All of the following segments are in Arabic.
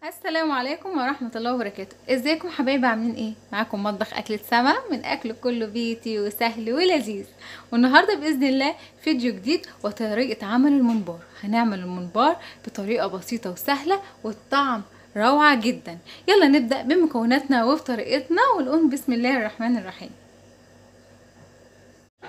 السلام عليكم ورحمة الله وبركاته. ازيكم حبايبي؟ عاملين ايه؟ معاكم مطبخ اكلة سما من اكل كله بيتي وسهل ولذيذ. والنهاردة باذن الله فيديو جديد وطريقة عمل الممبار. هنعمل الممبار بطريقة بسيطة وسهلة والطعم روعة جدا. يلا نبدأ بمكوناتنا وبطريقتنا ونقول بسم الله الرحمن الرحيم.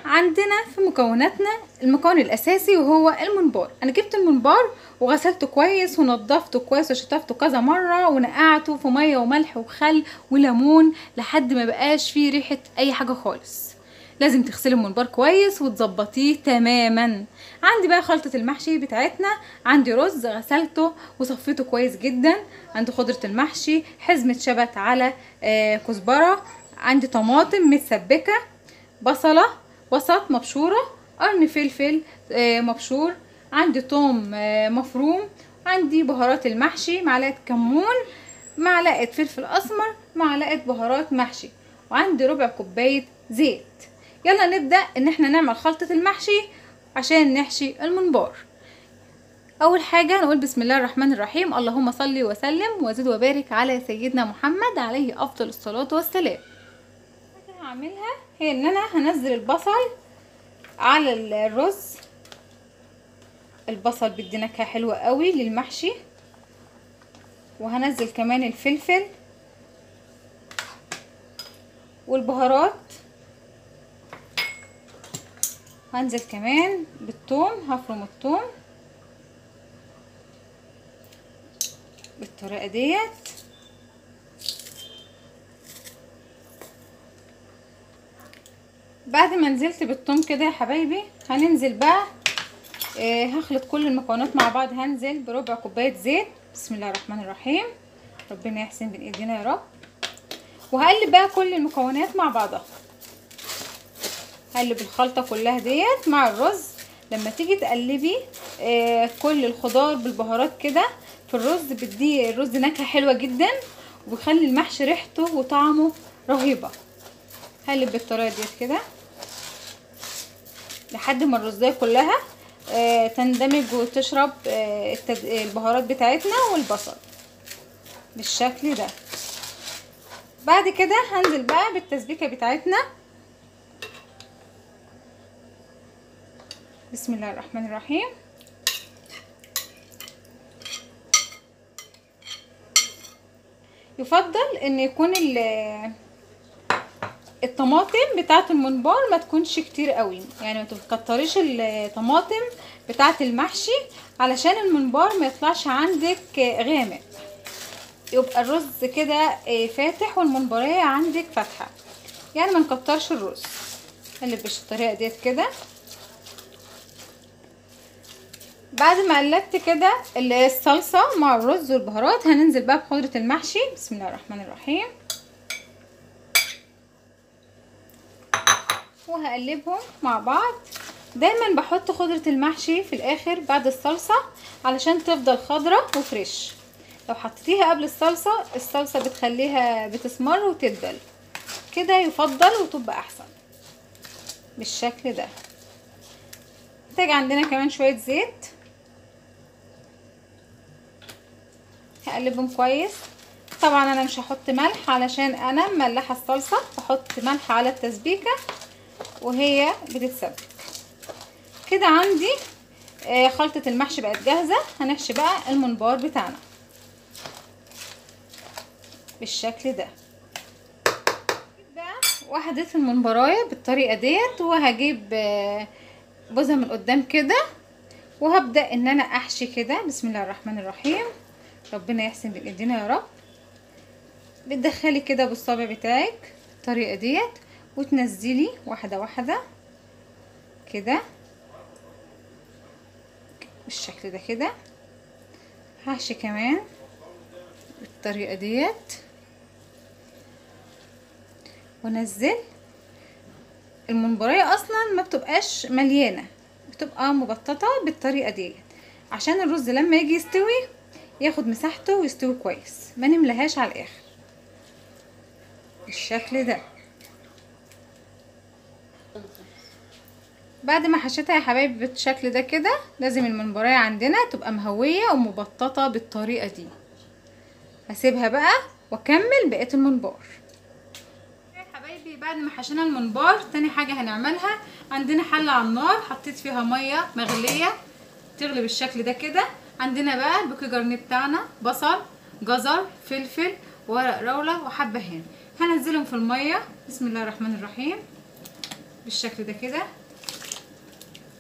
عندنا في مكوناتنا المكون الاساسي وهو الممبار. انا جبت الممبار وغسلته كويس ونضفته كويس وشطفته كذا مره ونقعته في ميه وملح وخل وليمون لحد ما بقاش فيه ريحه اي حاجه خالص. لازم تغسلي الممبار كويس وتظبطيه تماما. عندي بقى خلطه المحشي بتاعتنا. عندي رز غسلته وصفيته كويس جدا. عندي خضره المحشي، حزمه شبت على كزبره. عندي طماطم متسبكه، بصله وسط مبشوره، قرن فلفل مبشور. عندي توم مفروم. عندي بهارات المحشي، معلقه كمون، معلقه فلفل اسمر، معلقه بهارات محشي، وعندي ربع كوبايه زيت. يلا نبدا ان احنا نعمل خلطه المحشي عشان نحشي الممبار. اول حاجه نقول بسم الله الرحمن الرحيم. اللهم صل وسلم وزد وبارك على سيدنا محمد عليه افضل الصلاه والسلام. هعملها هي ان انا هنزل البصل على الرز. البصل بيدي نكهه حلوه قوي للمحشي. وهنزل كمان الفلفل والبهارات. هنزل كمان بالثوم، هفرم الثوم بالطريقه ديت. بعد ما نزلت بالثوم كده يا حبايبي هننزل بقى هخلط كل المكونات مع بعض. هنزل بربع كوبايه زيت. بسم الله الرحمن الرحيم. ربنا يحسن بين ايدينا يا رب. وهقلب بقى كل المكونات مع بعضها. هقلب الخلطه كلها ديت مع الرز. لما تيجي تقلبي كل الخضار بالبهارات كده في الرز بتدي الرز نكهه حلوه جدا وبيخلي المحشي ريحته وطعمه رهيبه. هقلب بالطريقه ديت كده لحد ما الرزايه كلها تندمج وتشرب البهارات بتاعتنا والبصل بالشكل ده. بعد كده هنزل بقى بالتسبيكه بتاعتنا. بسم الله الرحمن الرحيم. يفضل ان يكون الطماطم بتاعه الممبار ما تكونش كتير قوي، يعني ما تكتريش الطماطم بتاعه المحشي علشان الممبار ما يطلعش عندك غامق، يبقى الرز كده فاتح والممباريه عندك فاتحه، يعني ما نكترش الرز. قلب بالطريقه ديت كده. بعد ما قلبت كده الصلصه مع الرز والبهارات هننزل بقى بخضره المحشي. بسم الله الرحمن الرحيم. وهقلبهم مع بعض. دايما بحط خضرة المحشي في الاخر بعد الصلصة علشان تفضل خضرة وفريش. لو حطيتيها قبل الصلصة بتخليها بتسمر وتدبل كده، يفضل وتبقى احسن بالشكل ده. محتاج عندنا كمان شوية زيت. هقلبهم كويس. طبعا انا مش هحط ملح علشان انا مملحة الصلصة، بحط ملح على التسبيكة وهي بتتسبك كده. عندي خلطة المحشي بقت جاهزة. هنحشي بقى الممبار بتاعنا بالشكل ده. بقى وحدة الممبرايه بالطريقة ديت وهجيب بوزة من قدام كده وهبدأ ان انا احشي كده. بسم الله الرحمن الرحيم. ربنا يحسن بين ايدينا يا رب. بتدخلي كده بالصابع بتاعك بالطريقة ديت وتنزلي واحدة واحدة كده بالشكل ده كده. هحشي كمان بالطريقة ديت ونزل. الممبارية اصلا ما بتبقاش مليانة، بتبقى مبططة بالطريقة ديت عشان الرز لما يجي يستوي ياخد مساحته ويستوي كويس، ما نملهاش على الاخر بالشكل ده. بعد ما حشيتها يا حبايبي بالشكل ده كده لازم الممبارية عندنا تبقى مهوية ومبططة بالطريقة دي هسيبها بقى واكمل بقيه الممبار. يا حبايبي بعد ما حشينا الممبار تاني حاجه هنعملها، عندنا حله على النار حطيت فيها ميه مغليه تغلي بالشكل ده كده. عندنا بقى البوكيه جرنيه بتاعنا، بصل، جزر، فلفل، ورق لورا وحبهان. هنزلهم في الميه بسم الله الرحمن الرحيم بالشكل ده كده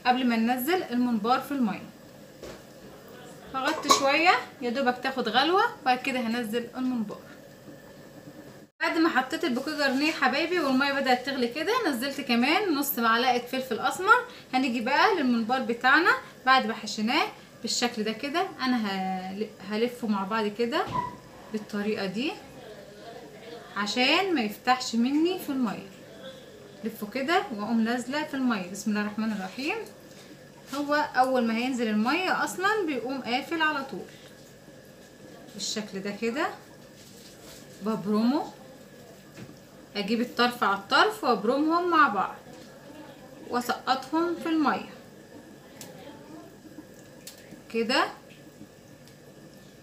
قبل ما ننزل الممبار في الميه. هغطي شويه يا دوبك تاخد غلوه وبعد كده هنزل الممبار. بعد ما حطيت البوكيه جرنيه حبايبي والميه بدات تغلي كده، نزلت كمان نص معلقه فلفل اسمر. هنيجي بقى للممبار بتاعنا بعد ما حشيناه بالشكل ده كده. انا هلفه مع بعض كده بالطريقه دي عشان ما يفتحش مني في الميه. لفه كده واقوم نازله في الميه بسم الله الرحمن الرحيم. هو اول ما هينزل الميه اصلا بيقوم قافل على طول بالشكل ده كده. ببرمه، اجيب الطرف على الطرف وابرمهم مع بعض واسقطهم في الميه كده،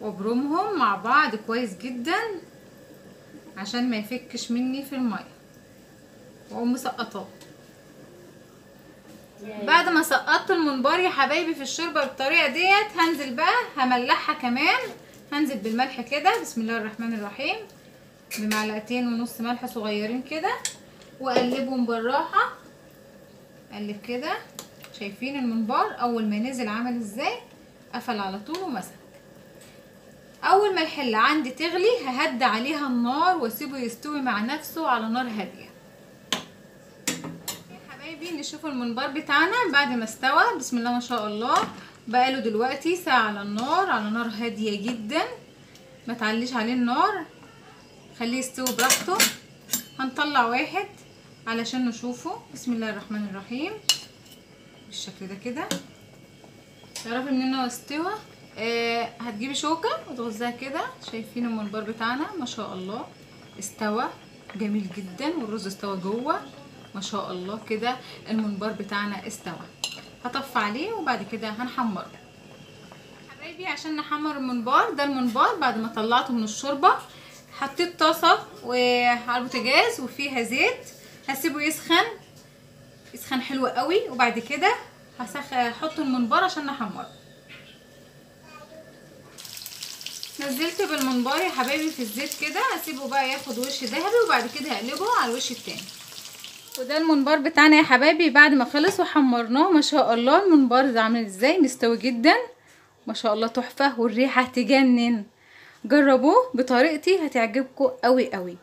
وابرمهم مع بعض كويس جدا عشان ما يفكش مني في الميه، واقوم مسقطاه. بعد ما سقطت الممبار يا حبايبي في الشوربه بالطريقه ديت، هنزل بقى هملحها كمان. هنزل بالملح كده بسم الله الرحمن الرحيم بمعلقتين ونص ملح صغيرين كده، واقلبهم بالراحه. اقلب كده. شايفين الممبار اول ما نزل عمل ازاي؟ قفل على طول ومسك. اول ما الحله عندي تغلي ههدي عليها النار واسيبه يستوي مع نفسه على نار هاديه. يا حبايبي نشوف الممبار بتاعنا بعد ما استوى بسم الله ما شاء الله. بقاله دلوقتي ساعه على النار، على نار هاديه جدا، ما تعليش عليه النار، خليه يستوي براحته. هنطلع واحد علشان نشوفه بسم الله الرحمن الرحيم بالشكل ده كده. تعرفي منين هو استوى؟ هتجيبي شوكه وتغزها كده. شايفين الممبار بتاعنا ما شاء الله استوى جميل جدا، والرز استوى جوه ما شاء الله كده. الممبار بتاعنا استوى. هطفي عليه وبعد كده هنحمره حبايبي عشان نحمر الممبار. ده الممبار بعد ما طلعته من الشوربه. حطيت طاسه وعلى البوتاجاز وفيها زيت، هسيبه يسخن حلو قوي، وبعد كده هحط الممبار عشان نحمره. نزلت بالممبار يا حبايبي في الزيت كده، هسيبه بقى ياخد وش ذهبي وبعد كده هقلبه على الوش التاني. وده الممبار بتاعنا يا حبايبي بعد ما خلص وحمرناه ما شاء الله. الممبار ده عامل ازاي؟ مستوي جدا ما شاء الله، تحفه والريحه تجنن. جربوه بطريقتي هتعجبكم قوي قوي،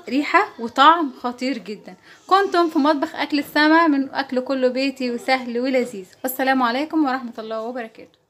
ريحه وطعم خطير جدا. كنتم في مطبخ اكل السما من اكل كله بيتي وسهل ولذيذ. والسلام عليكم ورحمه الله وبركاته.